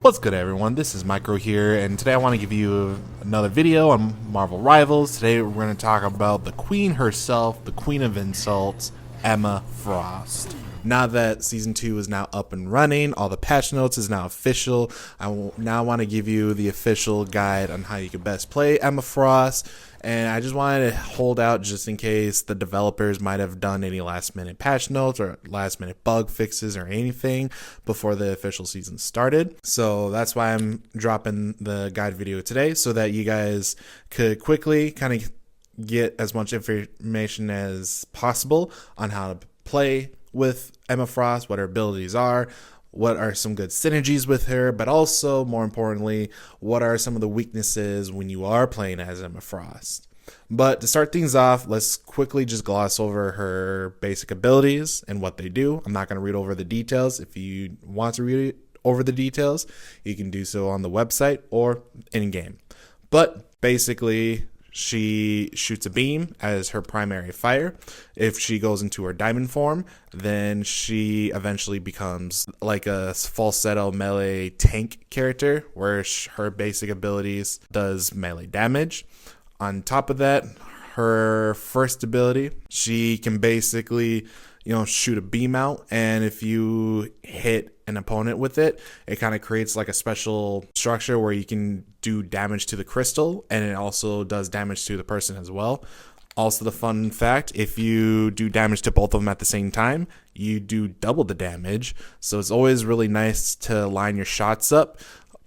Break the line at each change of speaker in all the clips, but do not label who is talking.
What's good, everyone? This is Micro here, and today I want to give you another video on Marvel Rivals. Today we're going to talk about the queen herself, the queen of insults, Emma Frost. Now that Season 2 is now up and running, all the patch notes is now official, I now want to give you the official guide on how you can best play Emma Frost. And I just wanted to hold out just in case the developers might have done any last minute patch notes or last minute bug fixes or anything before the official season started. So that's why I'm dropping the guide video today, so that you guys could quickly kind of get as much information as possible on how to play with Emma Frost, what her abilities are, what are some good synergies with her, but also, more importantly, what are some of the weaknesses when you are playing as Emma Frost. But to start things off, let's quickly just gloss over her basic abilities and what they do. I'm not going to read over the details. If you want to read over the details, you can do so on the website or in-game. But basically, she shoots a beam as her primary fire. If she goes into her diamond form, then she eventually becomes like a falsetto melee tank character, where her basic abilities does melee damage. On top of that, her first ability, she can basically, shoot a beam out, and if you hit an opponent with it, it kind of creates like a special structure where you can do damage to the crystal, and it also does damage to the person as well. Also, the fun fact, if you do damage to both of them at the same time, you do double the damage. So it's always really nice to line your shots up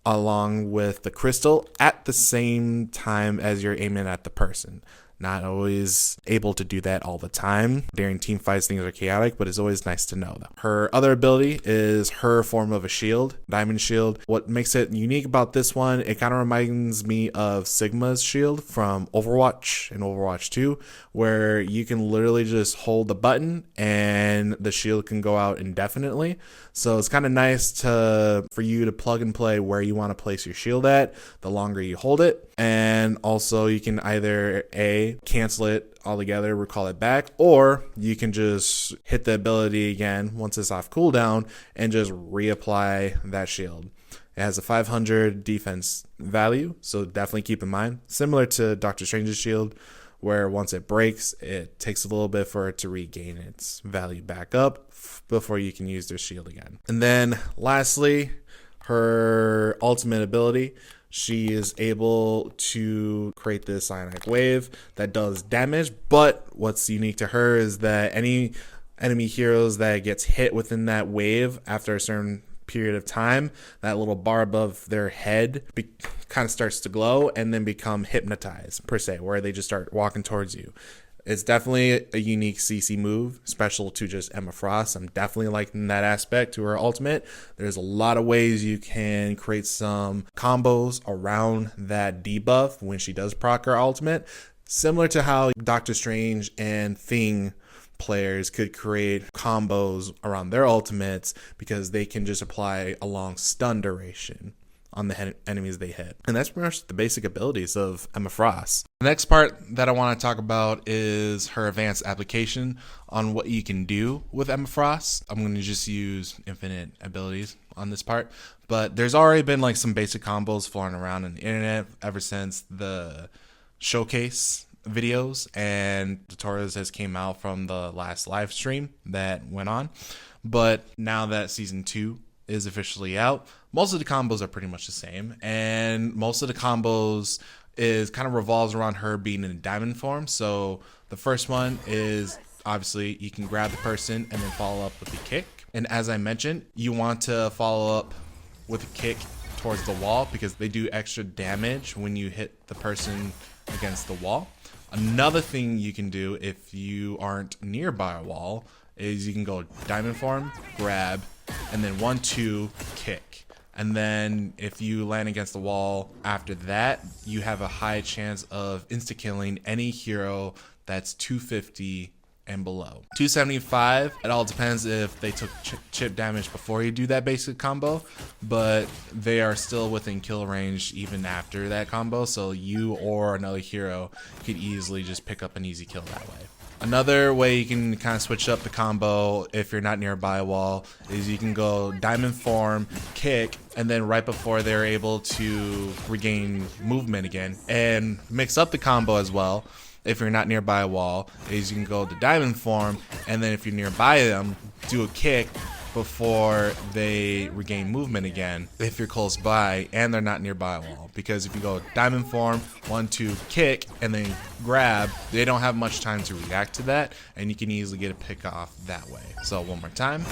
along with the crystal at the same time as you're aiming at the person. Not always able to do that all the time. During team fights, things are chaotic, but it's always nice to know that. Her other ability is her form of a shield, diamond shield. What makes it unique about this one, it kind of reminds me of Sigma's shield from Overwatch and Overwatch 2, where you can literally just hold the button and the shield can go out indefinitely. So it's kind of nice for you to plug and play where you want to place your shield at, the longer you hold it. And also you can either cancel it altogether, recall it back, or you can just hit the ability again once it's off cooldown and just reapply that shield. It has a 500 defense value, so definitely keep in mind. Similar to Doctor Strange's shield, where once it breaks, it takes a little bit for it to regain its value back up before you can use their shield again. And then lastly, her ultimate ability, she is able to create this ionic wave that does damage, but what's unique to her is that any enemy heroes that gets hit within that wave after a certain period of time, that little bar above their head kind of starts to glow and then become hypnotized, per se, where they just start walking towards you. It's definitely a unique CC move, special to just Emma Frost. I'm definitely liking that aspect to her ultimate. There's a lot of ways you can create some combos around that debuff when she does proc her ultimate, similar to how Doctor Strange and Thing players could create combos around their ultimates, because they can just apply a long stun duration on the enemies they hit. And that's pretty much the basic abilities of Emma Frost. The next part that I want to talk about is her advanced application on what you can do with Emma Frost. I'm going to just use infinite abilities on this part, but there's already been like some basic combos flying around on the internet ever since the showcase videos and tutorials has came out from the last live stream that went on. But now that Season 2 is officially out, most of the combos are pretty much the same, and most of the combos is kind of revolves around her being in diamond form. So the first one is obviously you can grab the person and then follow up with the kick, and as I mentioned, you want to follow up with a kick towards the wall because they do extra damage when you hit the person against the wall. Another thing you can do if you aren't nearby a wall is you can go diamond form, grab, and then 1-2 kick. And then if you land against the wall after that, you have a high chance of insta-killing any hero that's 250 and below. 275, it all depends if they took chip damage before you do that basic combo, but they are still within kill range even after that combo, so you or another hero could easily just pick up an easy kill that way. Another way you can kind of switch up the combo if you're not nearby a wall is you can go diamond form, kick, and then right before they're able to regain movement again, and mix up the combo as well. If you're not nearby a wall, is you can go to diamond form, and then if you're nearby them, do a kick before they regain movement again if you're close by and they're not nearby a wall. Because if you go diamond form, 1, 2, kick, and then grab, they don't have much time to react to that, and you can easily get a pick off that way. So one more time.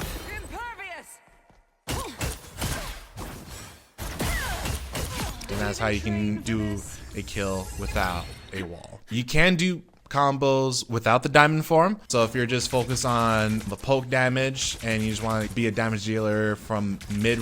And that's how you can do a kill without a wall. You can do combos without the diamond form. So if you're just focused on the poke damage and you just want to be a damage dealer from mid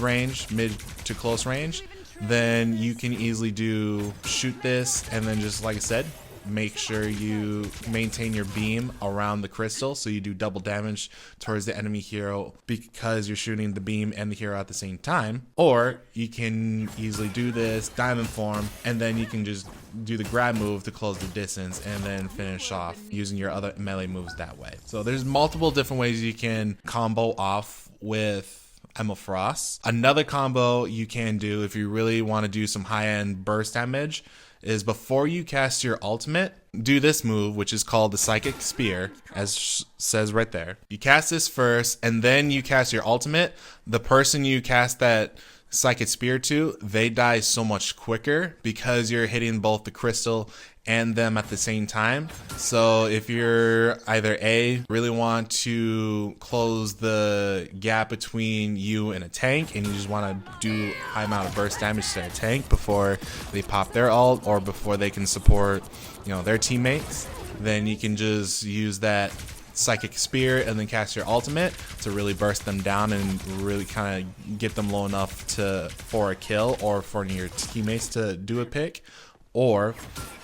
to close range, then you can easily do shoot this, and then just like I said, make sure you maintain your beam around the crystal so you do double damage towards the enemy hero because you're shooting the beam and the hero at the same time. Or you can easily do this diamond form, and then you can just do the grab move to close the distance and then finish off using your other melee moves that way. So there's multiple different ways you can combo off with Emma Frost. Another combo you can do if you really want to do some high-end burst damage is before you cast your ultimate, do this move, which is called the Psychic Spear, as says right there. You cast this first, and then you cast your ultimate. The person you cast that Psychic Spear to, they die so much quicker because you're hitting both the crystal and them at the same time. So if you're either A, really want to close the gap between you and a tank, and you just want to do high amount of burst damage to a tank before they pop their ult or before they can support, you know, their teammates, then you can just use that Psychic Spear and then cast your ultimate to really burst them down and really kind of get them low enough for a kill or for your teammates to do a pick. Or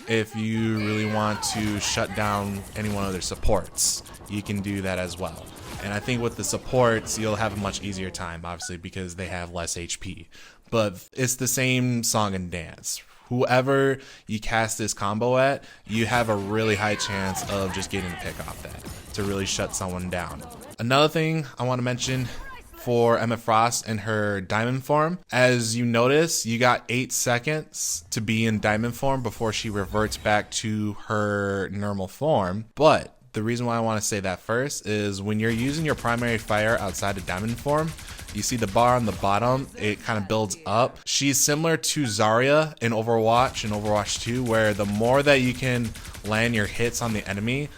if you really want to shut down any one of their supports, you can do that as well. And I think with the supports, you'll have a much easier time, obviously, because they have less HP. But it's the same song and dance. Whoever you cast this combo at, you have a really high chance of just getting a pick off that to really shut someone down. Another thing I want to mention for Emma Frost and her diamond form, as you notice, you got 8 seconds to be in diamond form before she reverts back to her normal form. But the reason why I want to say that first is when you're using your primary fire outside of diamond form, you see the bar on the bottom, it kind of builds up. She's similar to Zarya in Overwatch and Overwatch 2, where the more that you can land your hits on the enemy,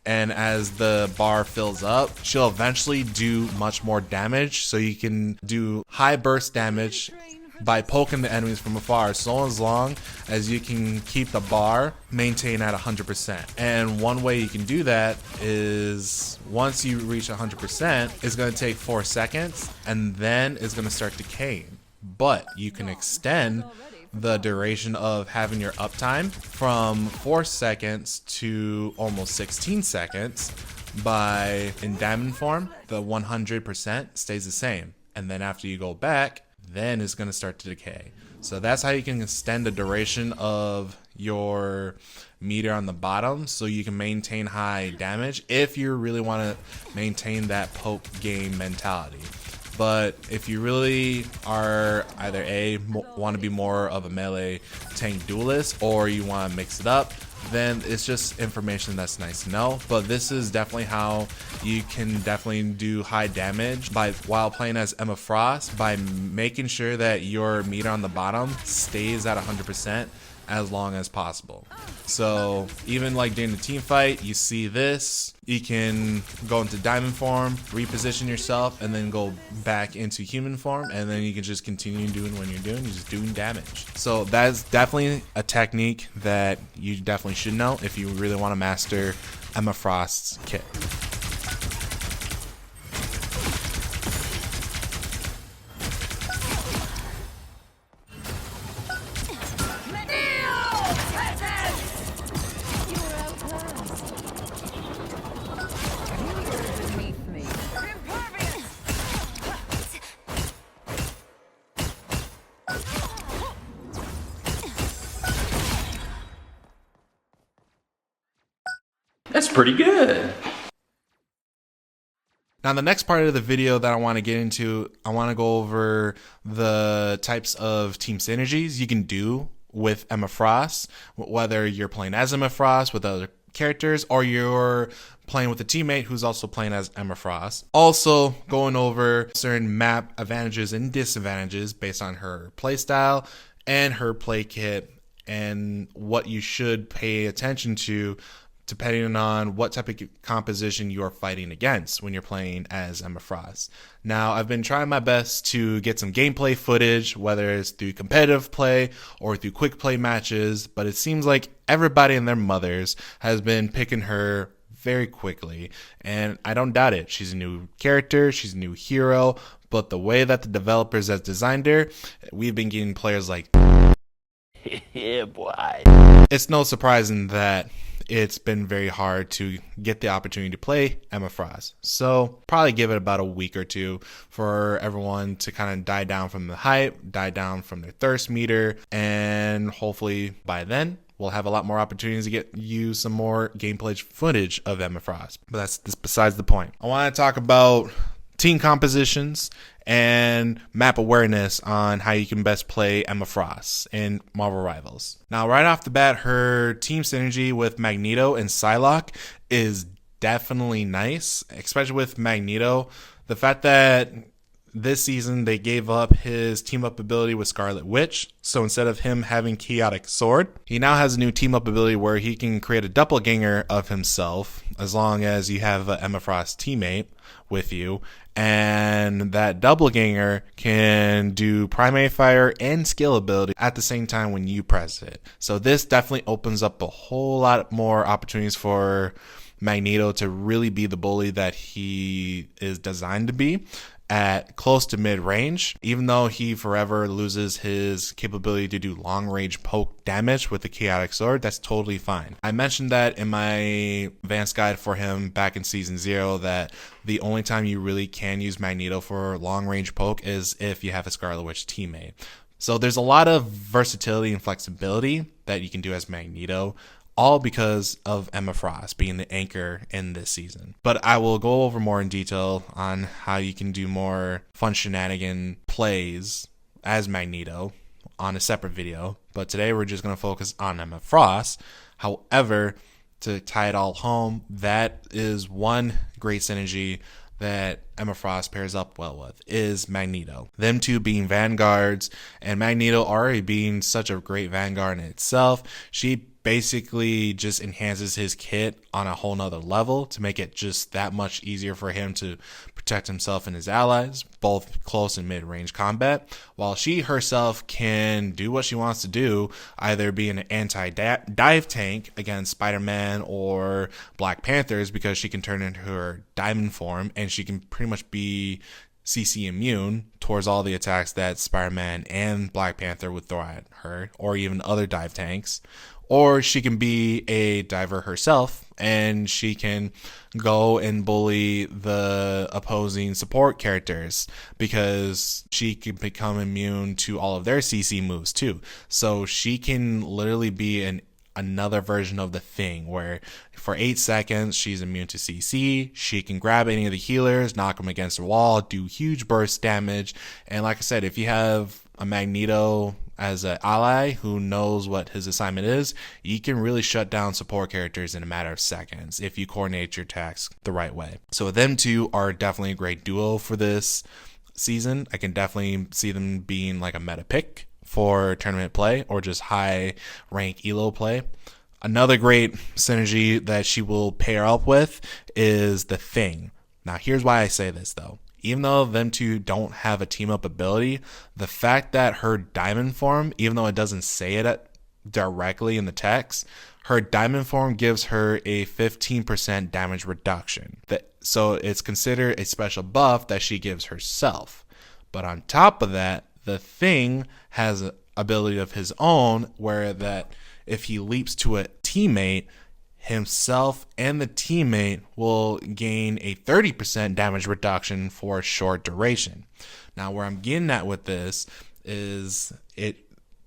and as the bar fills up, she'll eventually do much more damage. So you can do high burst damage by poking the enemies from afar, so as long as you can keep the bar maintained at 100%. And one way you can do that is once you reach 100%, it's going to take 4 seconds, and then it's going to start decaying. But you can extend the duration of having your uptime from 4 seconds to almost 16 seconds by, in diamond form, the 100% stays the same. And then after you go back, then it's going to start to decay. So that's how you can extend the duration of your meter on the bottom so you can maintain high damage if you really want to maintain that poke game mentality. But if you really are either A, want to be more of a melee tank duelist, or you want to mix it up, then it's just information that's nice to know. But this is definitely how you can definitely do high damage while playing as Emma Frost, by making sure that your meter on the bottom stays at 100% as long as possible. So even like during the team fight, you see this, you can go into diamond form, reposition yourself, and then go back into human form, and then you can just continue doing what you're doing. You're just doing damage. So that's definitely a technique that you definitely should know if you really want to master Emma Frost's kit.
That's pretty good.
Now, the next part of the video that I want to get into, I want to go over the types of team synergies you can do with Emma Frost, whether you're playing as Emma Frost with other characters or you're playing with a teammate who's also playing as Emma Frost. Also going over certain map advantages and disadvantages based on her playstyle and her play kit and what you should pay attention to depending on what type of composition you are fighting against when you're playing as Emma Frost. Now, I've been trying my best to get some gameplay footage, whether it's through competitive play or through quick play matches, but it seems like everybody and their mothers has been picking her very quickly, and I don't doubt it. She's a new character, she's a new hero, but the way that the developers have designed her, we've been getting players like
Yeah, boy.
It's no surprising that it's been very hard to get the opportunity to play Emma Frost. So probably give it about a week or two for everyone to kind of die down from the hype, die down from their thirst meter, and hopefully by then we'll have a lot more opportunities to get you some more gameplay footage of Emma Frost. But that's besides the point. I want to talk about team compositions and map awareness on how you can best play Emma Frost in Marvel Rivals. Now, right off the bat, her team synergy with Magneto and Psylocke is definitely nice, especially with Magneto. The fact that this season they gave up his team up ability with Scarlet Witch, so instead of him having Chaotic Sword, he now has a new team up ability where he can create a doppelganger of himself as long as you have an Emma Frost teammate with you, and that doppelganger can do primary fire and skill ability at the same time when you press it. So this definitely opens up a whole lot more opportunities for Magneto to really be the bully that he is designed to be at close to mid-range, even though he forever loses his capability to do long-range poke damage with the Chaotic Sword. That's totally fine. I mentioned that in my advanced guide for him back in Season 0 that the only time you really can use Magneto for long-range poke is if you have a Scarlet Witch teammate. So there's a lot of versatility and flexibility that you can do as Magneto, all because of Emma Frost being the anchor in this season. But I will go over more in detail on how you can do more fun shenanigan plays as Magneto on a separate video. But today we're just going to focus on Emma Frost. However, to tie it all home, that is one great synergy that Emma Frost pairs up well with is Magneto. Them two being vanguards, and Magneto already being such a great vanguard in itself, she basically just enhances his kit on a whole nother level to make it just that much easier for him to protect himself and his allies, both close and mid-range combat, while she herself can do what she wants to do, either be an anti-dive tank against Spider-Man or Black Panthers, because she can turn into her diamond form and she can pretty much be CC immune towards all the attacks that Spider-Man and Black Panther would throw at her, or even other dive tanks. Or she can be a diver herself, and she can go and bully the opposing support characters because she can become immune to all of their CC moves too. So she can literally be another version of the Thing, where for 8 seconds she's immune to CC. She can grab any of the healers, knock them against the wall, do huge burst damage. And like I said, if you have a Magneto as an ally who knows what his assignment is, you can really shut down support characters in a matter of seconds if you coordinate your attacks the right way. So them two are definitely a great duo for this season. I can definitely see them being like a meta pick for tournament play or just high rank elo play. Another great synergy that she will pair up with is the Thing. Now here's why I say this though. Even though them two don't have a team up ability, the fact that her diamond form, even though it doesn't say it directly in the text, her diamond form gives her a 15% damage reduction. So it's considered a special buff that she gives herself. But on top of that, the Thing has an ability of his own where that if he leaps to a teammate, himself and the teammate will gain a 30% damage reduction for a short duration. Now, where I'm getting at with this is it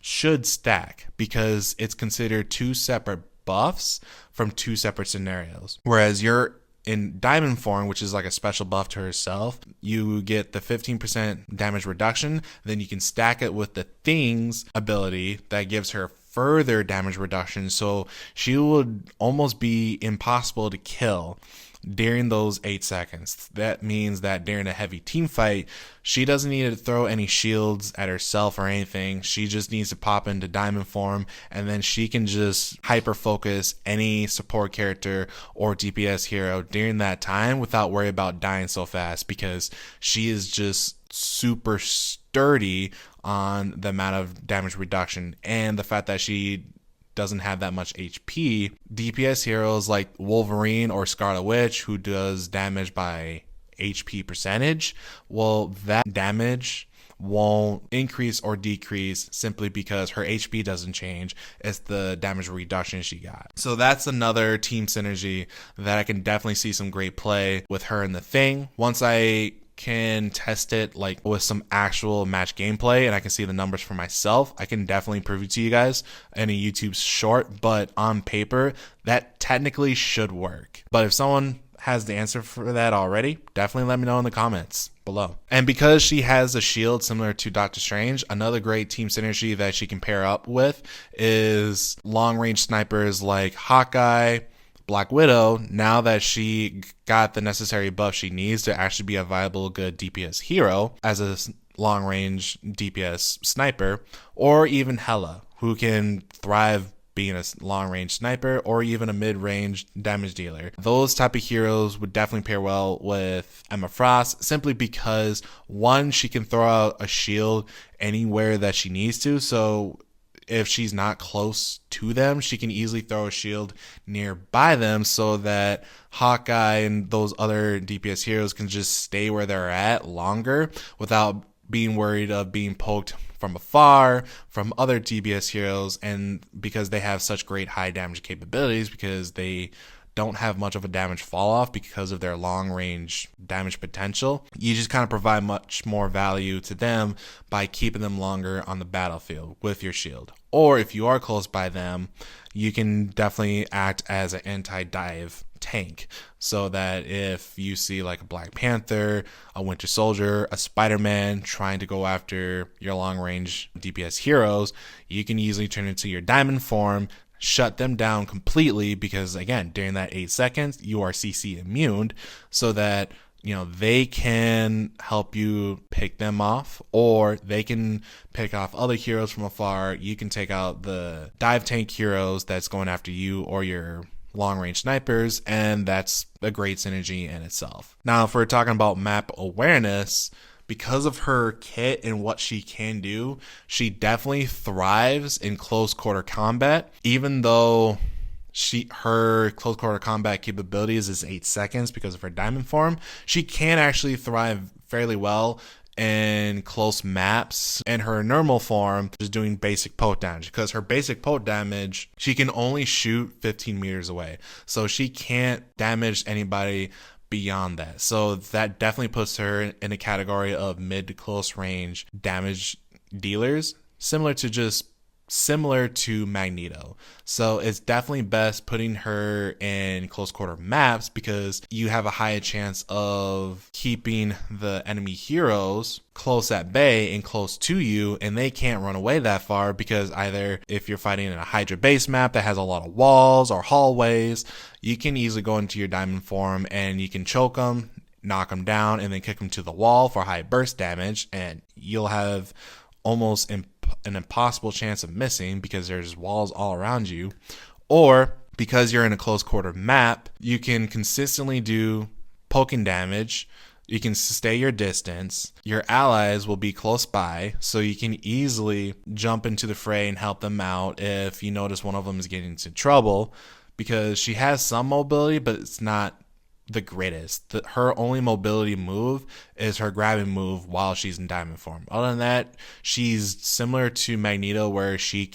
should stack because it's considered two separate buffs from 2 separate scenarios. Whereas you're in diamond form, which is like a special buff to herself, you get the 15% damage reduction. Then you can stack it with the Things ability that gives her further damage reduction. So she would almost be impossible to kill during those 8 seconds. That means that during a heavy team fight, she doesn't need to throw any shields at herself or anything. She just needs to pop into diamond form, and then she can just hyper focus any support character or DPS hero during that time without worry about dying so fast, because she is just super sturdy on the amount of damage reduction and the fact that she doesn't have that much HP. DPS heroes like Wolverine or Scarlet Witch, who does damage by HP percentage, well, that damage won't increase or decrease simply because her HP doesn't change. It's the damage reduction she got. So that's another team synergy that I can definitely see some great play with her and the Thing. Once I can test it like with some actual match gameplay and I can see the numbers for myself, I can definitely prove it to you guys in a YouTube short, but on paper that technically should work. But if someone has the answer for that already, definitely let me know in the comments below. And because she has a shield similar to Doctor Strange, another great team synergy that she can pair up with is long range snipers like Hawkeye, Black Widow. Now that she got the necessary buff she needs to actually be a viable good DPS hero as a long range DPS sniper, or even Hela, who can thrive being a long range sniper or even a mid range damage dealer. Those type of heroes would definitely pair well with Emma Frost, simply because one, she can throw out a shield anywhere that she needs to. So if she's not close to them, she can easily throw a shield nearby them so that Hawkeye and those other DPS heroes can just stay where they're at longer without being worried of being poked from afar from other DPS heroes. And because they have such great high damage capabilities, because they don't have much of a damage fall off because of their long range damage potential, you just kind of provide much more value to them by keeping them longer on the battlefield with your shield. Or if you are close by them, you can definitely act as an anti-dive tank, so that if you see like a Black Panther, a Winter Soldier, a Spider-Man trying to go after your long range DPS heroes, you can easily turn into your diamond form, shut them down completely, because again, during that 8 seconds you are CC immune, so that they can help you pick them off, or they can pick off other heroes from afar. You can take out the dive tank heroes that's going after you or your long range snipers, and that's a great synergy in itself. Now, if we're talking about map awareness, because of her kit and what she can do, she definitely thrives in close quarter combat. Even though her close quarter combat capabilities is 8 seconds because of her diamond form, she can actually thrive fairly well in close maps. And her normal form is doing basic poke damage, because her basic poke damage, she can only shoot 15 meters away, so she can't damage anybody beyond that. So that definitely puts her in a category of mid to close range damage dealers, similar to Magneto. So it's definitely best putting her in close quarter maps, because you have a higher chance of keeping the enemy heroes close at bay and close to you, and they can't run away that far, because either if you're fighting in a Hydra base map that has a lot of walls or hallways, you can easily go into your diamond form and you can choke them, knock them down, and then kick them to the wall for high burst damage, and you'll have almost an impossible chance of missing because there's walls all around you. Or because you're in a close quarter map, you can consistently do poking damage, you can stay your distance, your allies will be close by, so you can easily jump into the fray and help them out if you notice one of them is getting into trouble, because she has some mobility, but it's not the greatest. Her only mobility move is her grabbing move while she's in diamond form. Other than that, she's similar to Magneto, where she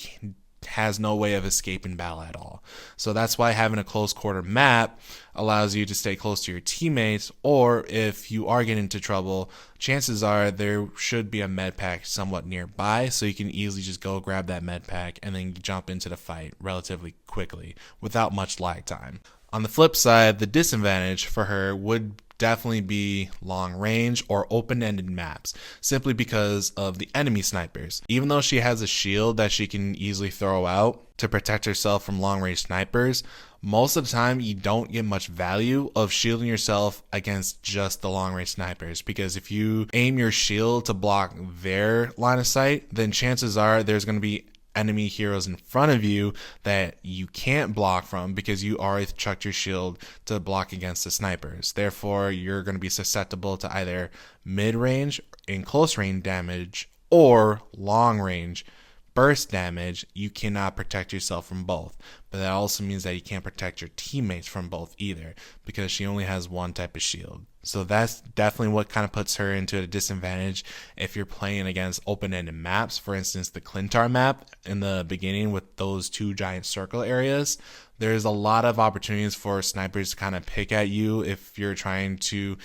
has no way of escaping battle at all. So that's why having a close quarter map allows you to stay close to your teammates, or if you are getting into trouble, chances are there should be a med pack somewhat nearby, so you can easily just go grab that med pack and then jump into the fight relatively quickly without much lag time. On the flip side, the disadvantage for her would definitely be long range or open-ended maps, simply because of the enemy snipers. Even though she has a shield that she can easily throw out to protect herself from long range snipers, most of the time you don't get much value of shielding yourself against just the long range snipers, because if you aim your shield to block their line of sight, then chances are there's going to be enemy heroes in front of you that you can't block from because you already chucked your shield to block against the snipers. Therefore, you're going to be susceptible to either mid-range and close range damage or long range burst damage. You cannot protect yourself from both, but that also means that you can't protect your teammates from both either, because she only has one type of shield. So that's definitely what kind of puts her into a disadvantage if you're playing against open-ended maps. For instance, the Clintar map in the beginning with those two giant circle areas, there's a lot of opportunities for snipers to kind of pick at you if you're trying to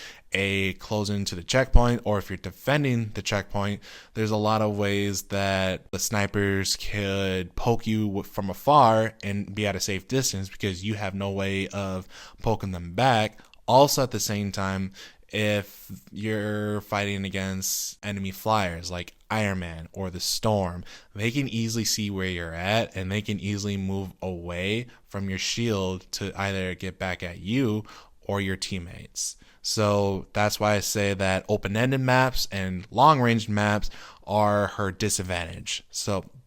close into the checkpoint, or if you're defending the checkpoint. There's a lot of ways that the snipers could poke you from afar and be at a safe distance because you have no way of poking them back. Also, at the same time, if you're fighting against enemy flyers like Iron Man or the Storm, they can easily see where you're at and they can easily move away from your shield to either get back at you or your teammates. So that's why I say that open-ended maps and long-range maps are her disadvantage.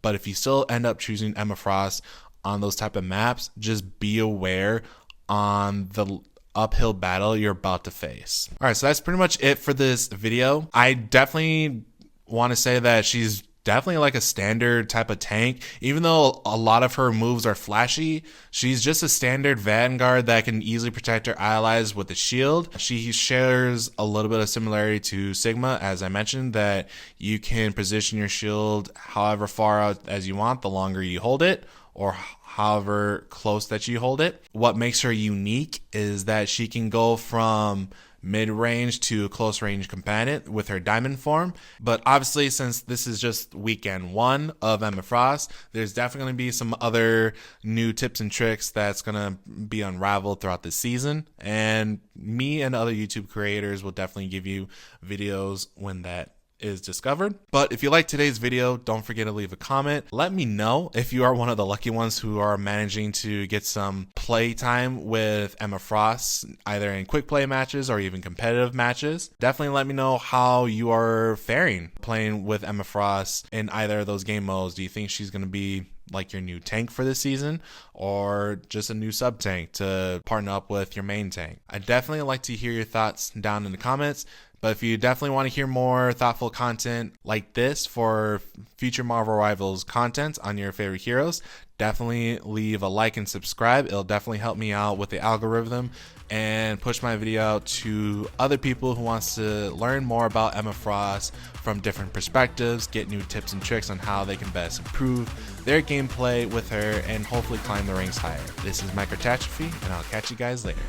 But if you still end up choosing Emma Frost on those type of maps, just be aware on the uphill battle you're about to face. All right, so that's pretty much it for this video. I definitely want to say that she's definitely like a standard type of tank. Even though a lot of her moves are flashy, she's just a standard Vanguard that can easily protect her allies with a shield. She shares a little bit of similarity to Sigma, as I mentioned, that you can position your shield however far out as you want, the longer you hold it, or however close that you hold it. What makes her unique is that she can go from mid-range to close range combatant with her diamond form. But obviously, since this is just weekend 1 of Emma Frost, there's definitely going to be some other new tips and tricks that's going to be unraveled throughout the season, and me and other YouTube creators will definitely give you videos when that is discovered. But if you like today's video, don't forget to leave a comment. Let me know if you are one of the lucky ones who are managing to get some play time with Emma Frost, either in quick play matches or even competitive matches. Definitely let me know how you are faring playing with Emma Frost in either of those game modes. Do you think she's going to be like your new tank for this season, or just a new sub tank to partner up with your main tank? I definitely like to hear your thoughts down in the comments. But if you definitely want to hear more thoughtful content like this for future Marvel Rivals content on your favorite heroes, definitely leave a like and subscribe. It'll definitely help me out with the algorithm and push my video out to other people who wants to learn more about Emma Frost from different perspectives, get new tips and tricks on how they can best improve their gameplay with her and hopefully climb the ranks higher. This is Mikerotastraphy, and I'll catch you guys later.